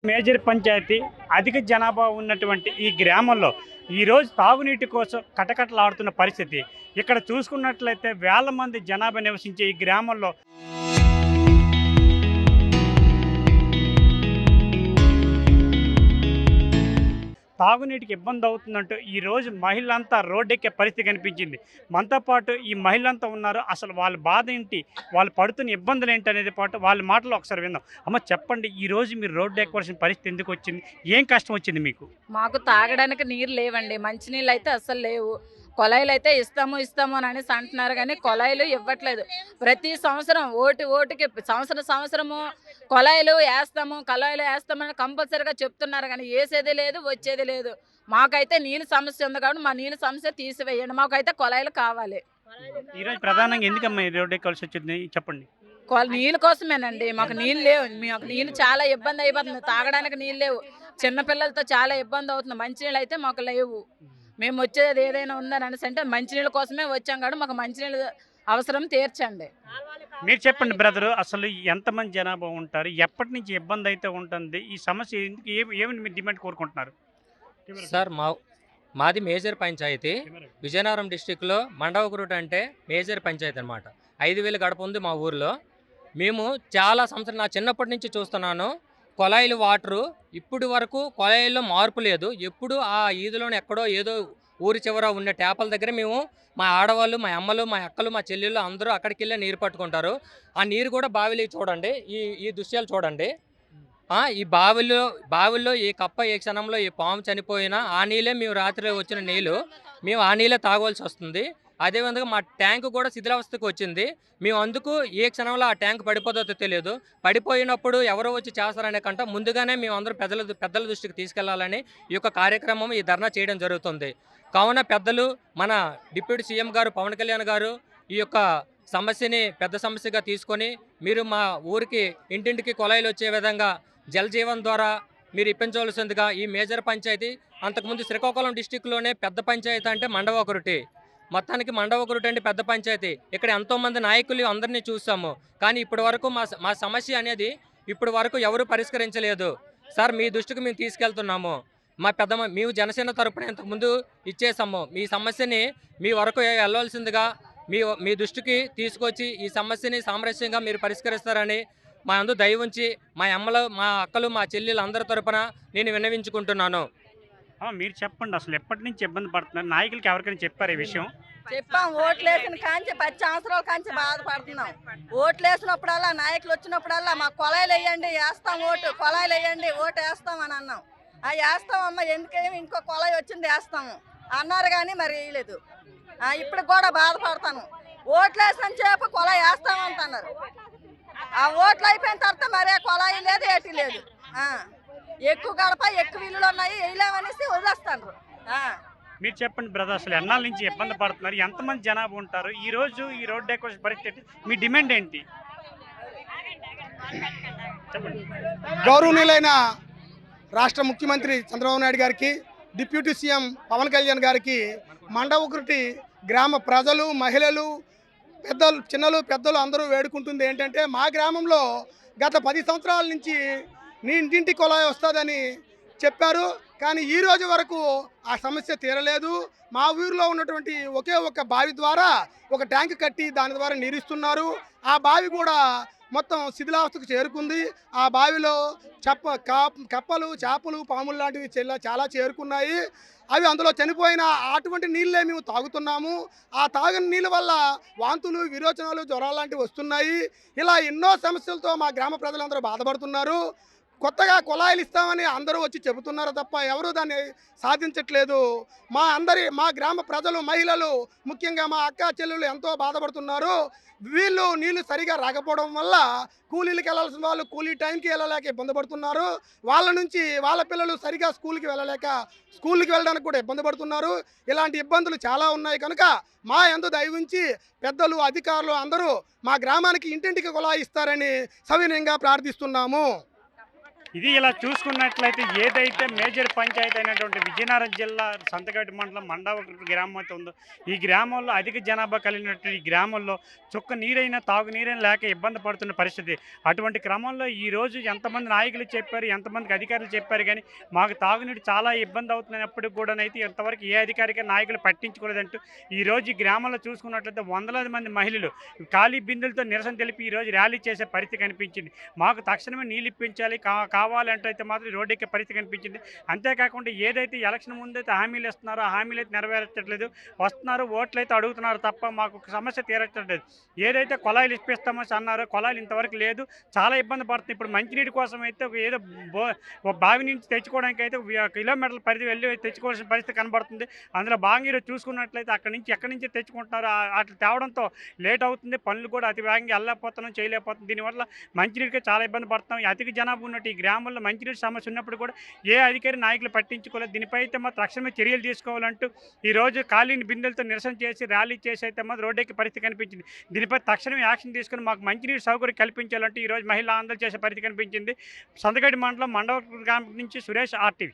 Major panchayat అధిక జనాభా ఉన్నటువంటి ఈ గ్రామంలో ఈరోజు తాగునీటి కోసం కటకటలాడుతున్న పరిస్థితి. ఇక్కడ చూసుకున్నట్లయితే వేల మంది జనాభా నివసించే ఈ గ్రామంలో తాగునీటికి ఇబ్బంది అవుతుందంటూ ఈరోజు మహిళలంతా రోడ్డెక్కే పరిస్థితి కనిపించింది. మనతో పాటు ఈ మహిళలంతా ఉన్నారు. అసలు వాళ్ళ బాధ ఏంటి, వాళ్ళు పడుతున్న ఇబ్బందులు ఏంటి అనేది పాటు వాళ్ళ మాటలు ఒకసారి విందాం. అమ్మ చెప్పండి, ఈరోజు మీరు రోడ్డు ఎక్కవలసిన పరిస్థితి ఎందుకు వచ్చింది? ఏం కష్టం వచ్చింది మీకు? మాకు తాగడానికి నీరు లేవండి. మంచినీళ్ళు అయితే అస్సలు లేవు. కొలాయిలు అయితే ఇస్తాము అని అనేసి అంటున్నారు, కానీ కొలాయిలు ఇవ్వట్లేదు. ప్రతి సంవత్సరం ఓటుకి సంవత్సరము కొలాయిలు వేస్తామని కంపల్సరీగా చెప్తున్నారు, కానీ వేసేది లేదు, వచ్చేది లేదు. మాకైతే నీళ్ళ సమస్య ఉంది కాబట్టి మా నీళ్ళ సమస్య తీసివేయండి. మాకైతే కొలాయిలు కావాలి. ఈరోజు ప్రధానంగా ఎందుకమ్మా ఈ రోడ్డు ఎక్కవలసి వచ్చింది చెప్పండి. నీళ్ళ కోసమేనండి. మాకు నీళ్ళు లేవు. మాకు నీళ్ళు చాలా ఇబ్బంది అయిపోతుంది. తాగడానికి నీళ్ళు లేవు. చిన్నపిల్లలతో చాలా ఇబ్బంది అవుతుంది. మంచినీళ్ళు అయితే మాకు లేవు. మేము వచ్చేది ఏదైనా ఉందని అనేసి అంటే మంచినీళ్ళ కోసమే వచ్చాం కాబట్టి మాకు మంచినీళ్ళు అవసరం తీర్చండి. మీరు చెప్పండి బ్రదరు, అసలు ఎంతమంది జనాభా ఉంటారు, ఎప్పటి నుంచి ఇబ్బంది అయితే ఉంటుంది, ఈ సమస్య ఏమని మీరు డిమాండ్ కోరుకుంటున్నారు? సార్ మాది మేజర్ పంచాయతీ. విజయనగరం డిస్టిక్లో మండవకురుట అంటే మేజర్ పంచాయతీ అనమాట. 5,000 గడప ఉంది మా ఊర్లో. మేము చాలా సంవత్సరం నా చిన్నప్పటి నుంచి చూస్తున్నాను. కొలాయిలు వాటరు ఇప్పుడు వరకు కొలాయిల్లో మార్పు లేదు. ఎప్పుడు ఆ ఈదులోనే ఎక్కడో ఏదో ఊరి చివర ఉన్న ట్యాపల దగ్గర మేము మా ఆడవాళ్ళు, మా అమ్మలు, మా అక్కలు, మా చెల్లెళ్ళు అందరూ అక్కడికి వెళ్ళి నీరు పట్టుకుంటారు. ఆ నీరు కూడా బావిలో చూడండి, ఈ దృశ్యాలు చూడండి. ఈ బావిల్లో ఏ కప్ప ఏ క్షణంలో ఏ పాము చనిపోయినా ఆ నీళ్ళే మేము రాత్రి వచ్చిన నీళ్ళు మేము ఆ నీళ్ళే తాగవలసి వస్తుంది. అదేవిధంగా మా ట్యాంక్ కూడా శిథిలావస్థకు వచ్చింది. మేము అందుకు ఏ క్షణంలో ఆ ట్యాంక్ పడిపోతుందో తెలియదు. పడిపోయినప్పుడు ఎవరో వచ్చి చేస్తారనే కంటే ముందుగానే మేము అందరూ పెద్దల దృష్టికి తీసుకెళ్లాలని ఈ యొక్క కార్యక్రమం, ఈ ధర్నా చేయడం జరుగుతుంది. కావున పెద్దలు, మన డిప్యూటీ సీఎం గారు పవన్ కళ్యాణ్ గారు ఈ యొక్క సమస్యని పెద్ద సమస్యగా తీసుకొని మీరు మా ఊరికి ఇంటింటికి కొలాయిలు వచ్చే విధంగా జల్ జీవన్ ద్వారా మీరు ఇప్పించవలసిందిగా ఈ మేజర్ పంచాయతీ. అంతకుముందు శ్రీకాకుళం డిస్టిక్లోనే పెద్ద పంచాయతీ అంటే మండవకురుటి. మొత్తానికి మండవకురుటి అంటే పెద్ద పంచాయతీ. ఇక్కడ ఎంతోమంది నాయకులు అందరినీ చూసాము, కానీ ఇప్పటి వరకు మా సమస్య అనేది ఇప్పటి వరకు ఎవరు పరిష్కరించలేదు. సార్ మీ దృష్టికి మేము తీసుకెళ్తున్నాము. మేము జనసేన తరపున ఇంతకుముందు ఇచ్చేసాము. మీ సమస్యని మీ వరకు వెళ్ళవలసిందిగా మీ దృష్టికి తీసుకొచ్చి ఈ సమస్యని సామరస్యంగా మీరు పరిష్కరిస్తారని మా అందు దయ ఉంచి మా అమ్మలు, మా అక్కలు, మా చెల్లెలు అందరి తరపున నేను విన్నవించుకుంటున్నాను. మీరు చెప్పండి, అసలు ఎప్పటి నుంచి ఇబ్బంది పడుతున్నారు? నాయకులకి ఎవరికైనా చెప్పారు ఈ విషయం? చెప్పాం. ఓట్లేసిన కాంచి 10 సంవత్సరాల కాంచి బాధపడుతున్నాం. ఓట్లేసినప్పుడల్లా నాయకులు వచ్చినప్పుడల్లా మా కొలాయిలు వేయండి, వేస్తాం ఓటు, కొలాయిలు వేయండి, ఓటు వేస్తాం అని అన్నాం. వేస్తామమ్మా, ఎందుకేమి ఇంకో కొలాయి వచ్చింది వేస్తాము అన్నారు, కానీ మరి వేయలేదు. ఇప్పుడు కూడా బాధపడతాను. ఓట్లేసిన చేప కొలాయి వేస్తామంటున్నారు. ఆ ఓట్లు అయిపోయిన తర్వాత మరే కొలాయి లేదు, ఏటి లేదు. ఎక్కువ గడప ఎక్కువ ఇల్లులు ఉన్నాయి, వేయలేమనేసి వదిలేస్తాను. మీరు చెప్పండి బ్రదర్, అసలు ఎన్నాళ్ళ నుంచి ఇబ్బంది పడుతున్నారు, ఎంతమంది జనాభా ఉంటారు, ఈ రోజు ఈ రోడ్ ఎక్వేషన్ పరిస్థితి, మీ డిమాండ్ ఏంటి? చెప్పండి. గౌరవనీయులైన రాష్ట్ర ముఖ్యమంత్రి చంద్రబాబు నాయుడు గారికి, డిప్యూటీ సీఎం పవన్ కళ్యాణ్ గారికి, మండవకురుటి గ్రామ ప్రజలు, మహిళలు, పెద్దలు, చిన్నలు, పెద్దలు అందరూ వేడుకుంటుంది ఏంటంటే, మా గ్రామంలో గత 10 సంవత్సరాల నుంచి నీ ఇంటింటి కొలాయి వస్తుందని చెప్పారు, కానీ ఈ రోజు వరకు ఆ సమస్య తీరలేదు. మా ఊరిలో ఉన్నటువంటి ఒకే ఒక బావి ద్వారా ఒక ట్యాంక్ కట్టి దాని ద్వారా నీరిస్తున్నారు. ఆ బావి కూడా మొత్తం శిథిలావస్థకు చేరుకుంది. ఆ బావిలో కప్పలు, చేపలు, పాములు లాంటివి చాలా చేరుకున్నాయి. అవి అందులో చనిపోయిన అటువంటి నీళ్ళే మేము తాగుతున్నాము. ఆ తాగిన నీళ్ళ వల్ల వాంతులు, విరోచనాలు, జ్వరాలు లాంటివి వస్తున్నాయి. ఇలా ఎన్నో సమస్యలతో మా గ్రామ ప్రజలందరూ బాధపడుతున్నారు. కొత్తగా కొలాయిలు ఇస్తామని అందరూ వచ్చి చెబుతున్నారు తప్ప ఎవరూ దాన్ని సాధించట్లేదు. మా గ్రామ ప్రజలు, మహిళలు, ముఖ్యంగా మా అక్క చెల్లెలు ఎంతో బాధపడుతున్నారు. వీళ్ళు నీళ్లు సరిగా రాకపోవడం వల్ల కూలీలకు వెళ్ళాల్సిన వాళ్ళు కూలీ టైంకి వెళ్ళలేక ఇబ్బంది పడుతున్నారు. వాళ్ళ నుంచి వాళ్ళ పిల్లలు సరిగా స్కూల్కి వెళ్ళడానికి కూడా ఇబ్బంది పడుతున్నారు. ఇలాంటి ఇబ్బందులు చాలా ఉన్నాయి కనుక మా యందు దయ ఉంచి పెద్దలు, అధికారులు అందరూ మా గ్రామానికి ఇంటింటికి కొలాయి ఇస్తారని సవినయంగా ప్రార్థిస్తున్నాము. ఇది ఇలా చూసుకున్నట్లయితే ఏదైతే మేజర్ పంచాయతీ అయినటువంటి విజయనగరం జిల్లా సంతగడ్డి మండలం మండవకృతి గ్రామం అయితే ఉందో ఈ గ్రామంలో అధిక జనాభా కలిగినటువంటి ఈ గ్రామంలో చుక్క నీరైనా తాగునీరైనా లేక ఇబ్బంది పడుతున్న పరిస్థితి. అటువంటి క్రమంలో ఈరోజు ఎంతమంది నాయకులు చెప్పారు, ఎంతమందికి అధికారులు చెప్పారు కానీ మాకు తాగునీరు చాలా ఇబ్బంది అవుతున్నప్పటికి కూడానైతే ఇంతవరకు ఏ అధికారిక నాయకులు పట్టించుకోలేదంటూ ఈరోజు ఈ గ్రామంలో చూసుకున్నట్లయితే వందలాది మంది మహిళలు ఖాళీ బిందెలతో నిరసన తెలిపి ఈరోజు ర్యాలీ చేసే పరిస్థితి కనిపించింది. మాకు తక్షణమే నీళ్ళు ఇప్పించాలి, కావాలంటే అయితే మాత్రం రోడ్డు ఎక్కే పరిస్థితి కనిపించింది. అంతేకాకుండా ఏదైతే ఎలక్షన్ ముందైతే హామీలు ఇస్తున్నారో ఆ హామీలు అయితే నెరవేర్చట్లేదు, వస్తున్నారు ఓట్లు అయితే అడుగుతున్నారు తప్ప మాకు ఒక సమస్య తీరట్లేదు. ఏదైతే కొలాయిలు ఇప్పిస్తామో అన్నారో కొలాయిలు ఇంతవరకు లేదు, చాలా ఇబ్బంది పడుతుంది. ఇప్పుడు మంచినీటి కోసం అయితే ఏదో బావి నుంచి తెచ్చుకోవడానికి అయితే కిలోమీటర్ల పరిధి వెళ్ళి తెచ్చుకోవాల్సిన పరిస్థితి కనబడుతుంది. అందులో భాగంగా ఈరోజు చూసుకున్నట్లయితే అక్కడి నుంచి ఎక్కడి నుంచి తెచ్చుకుంటున్నారో అట్లా తేవడంతో లేట్ అవుతుంది, పనులు కూడా అతి వేగంగా వెళ్ళలేకపోతున్నాం, చేయలేకపోతున్నాం. దీనివల్ల మంచినీటికి చాలా ఇబ్బంది పడుతున్నాం. ఈ అధిక జనాభా ఉన్నట్టు ఈ గ్రామంలో మంచినీటి సమస్య ఉన్నప్పుడు కూడా ఏ అధికారి నాయకులు పట్టించుకోలేదు. దీనిపై అయితే మాత్రం తక్షణమే చర్యలు తీసుకోవాలంటూ ఈరోజు ఖాళీని బిందెలతో నిరసన చేసి ర్యాలీ చేసి అయితే మాత్రం రోడ్డెక్కి పరిస్థితి కనిపించింది. దీనిపై తక్షణమే యాక్షన్ తీసుకుని మాకు మంచినీటి సౌకర్యం కల్పించాలంటూ ఈరోజు మహిళా ఆందోళన చేసే పరిస్థితి కనిపించింది. సంతగడ్డి మండలం మండవ గ్రామం నుంచి సురేష్ RTV.